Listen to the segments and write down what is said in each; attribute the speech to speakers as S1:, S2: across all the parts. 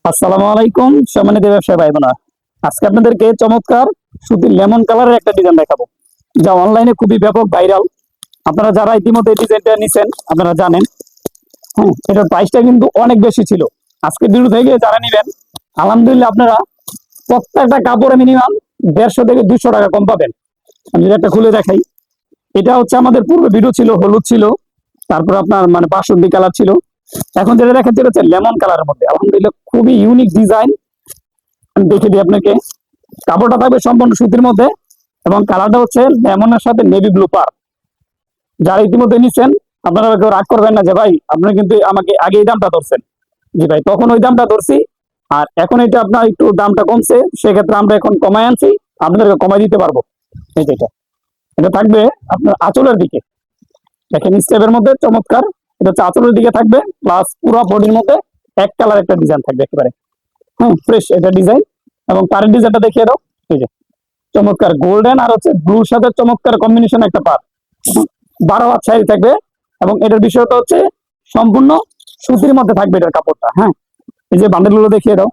S1: আসসালামু আলাইকুম সম্মানিত ব্যবসায়ী ভাই বোনা। আজকে আপনাদেরকে চমৎকার সুতির লেমন কালারের একটা ডিজাইন দেখাবো, যা অনলাইনে খুবই ব্যাপক ভাইরাল। আপনারা যারা ইতিমধ্যে ডিজাইনটা নিছেন আপনারা জানেন। হ্যাঁ, এটার প্রাইসটা কিন্তু অনেক বেশি ছিল। আজকে ভিডিও থেকে যারা নিবেন আলহামদুলিল্লাহ আপনারা প্রত্যেকটা কাপড়ে মিনিমাম 150 থেকে 200 টাকা কম পাবেন। আমি যদি একটা খুলে দেখাই, এটা হচ্ছে আমাদের পূর্বে ভিডিও ছিল হলুদ ছিল, তারপর আপনার মানে বাসন্তী কালার ছিল, এখন যেটা দেখাচ্ছি হচ্ছে লেমন কালারের মধ্যে। আলহামদুলিল্লাহ খুবই ইউনিক ডিজাইন। আমি দেখে দিই আপনাকে। কাপড়টা থাকবে সম্পূর্ণ সুতির মধ্যে এবং কালারটা হচ্ছে লেমনের সাথে নেভি ব্লু পার। যারা ইতিমধ্যে নিচ্ছেন আপনারা কেউ রাগ করবেন না যে ভাই আপনারা কিন্তু আমাকে আগে এই দামটা ধরছেন। জি ভাই, তখন ওই দামটা ধরছি, আর এখন এটা আপনার একটু দামটা কমছে, সেক্ষেত্রে আমরা এখন কমাই আনছি, আপনাদেরকে কমাই দিতে পারবো। এই যে এটা এটা থাকবে আপনার আঁচলের দিকে, দেখেন স্টেপের মধ্যে চমৎকার। এটা হচ্ছে আঁচলের দিকে থাকবে, প্লাস পুরো বডির মধ্যে এক কালার একটা ডিজাইন থাকবে একেবারে। হ্যাঁ, ফ্রেশ এটা ডিজাইন। এবং পাড়ের ডিজাইনটা দেখিয়ে দাও। এই যে চমৎকার গোল্ডেন আর হচ্ছে ব্লুর সাথে চমৎকার কম্বিনেশন একটা পার। 12 হাত সাইজ থাকবে এবং এটার বিষয়টা হচ্ছে সম্পূর্ণ সুতির মধ্যে থাকবে এটার কাপড়টা। হ্যাঁ, এই যে বান্ডেলগুলো দেখিয়ে দাও।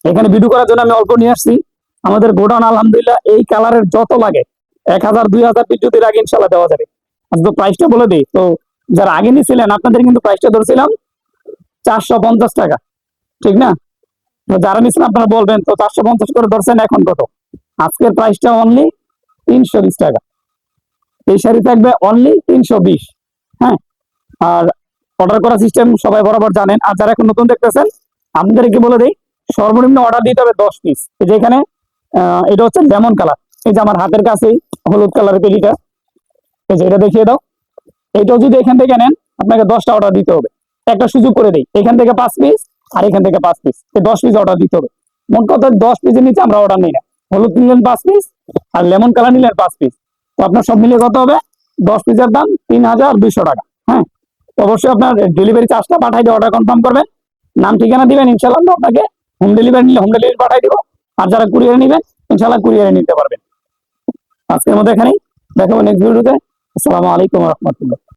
S1: এখানে ভিডিও করার জন্য আমি অল্প নিয়ে আসছি। আমাদের গোডাউন আলহামদুলিল্লাহ এই কালারের যত লাগে 1000 2000 পিস যদি লাগে ইনশাল্লাহ দেওয়া যাবে। আজ তো প্রাইসটা বলে দিই তো, যারা আগে নিয়েছিলেন আপনাদের কিন্তু প্রাইসটা ধরছিলাম 450 টাকা, ঠিক না? তো যারা নিচ্ছেন আপনারা বলবেন তো 450 করে ধরছেন, এখন কত? আজকের প্রাইসটা অনলি 320 টাকা। এই শাড়ি থাকবে অনলি 320। হ্যাঁ, আর অর্ডার করার সিস্টেম সবাই বরাবর জানেন। আর যারা এখন নতুন দেখতেছেন আপনাদেরকে বলে দিই, সর্বনিম্ন অর্ডার দিতে হবে 10 পিস। যেখানে এটা হচ্ছে লেমন কালার, এই যে আমার হাতের কাছেই হলুদ কালারের পেলিটা, এই যে এটা দেখিয়ে দাও। এটাও যদি এখান থেকে নেন আপনাকে 10টা অর্ডার দিতে হবে। একটা সুযোগ করে দিই, এখান থেকে 5 পিস আর এখান থেকে 5 পিস, 10 পিস অর্ডার দিতে হবে। মোট কথা 10 পিসের নিচে আমরা অর্ডার নিই না। হলুদ নিলেন 5 পিস আর লেমন কালার নিলেন 5 পিস, তো আপনার সব মিলিয়ে কত হবে? 10 পিসের দাম 3200 টাকা। হ্যাঁ, তো অবশ্যই আপনার ডেলিভারি চার্জটা পাঠাই দিয়ে অর্ডার কনফার্ম করবেন, নাম ঠিকানা দিবেন, ইনশাল্লাহ আমরা আপনাকে হোম ডেলিভারি নিলে হোম ডেলিভারি পাঠাই দিব। আর যারা কুরিয়ারে নেবেন ইনশাল্লাহ কুরিয়ারে নিতে পারবেন। আজকের মতো এখানেই, দেখাবো নেক্সট ভিডিওতে। আসসালামু আলাইকুম রহমতুল্লাহ।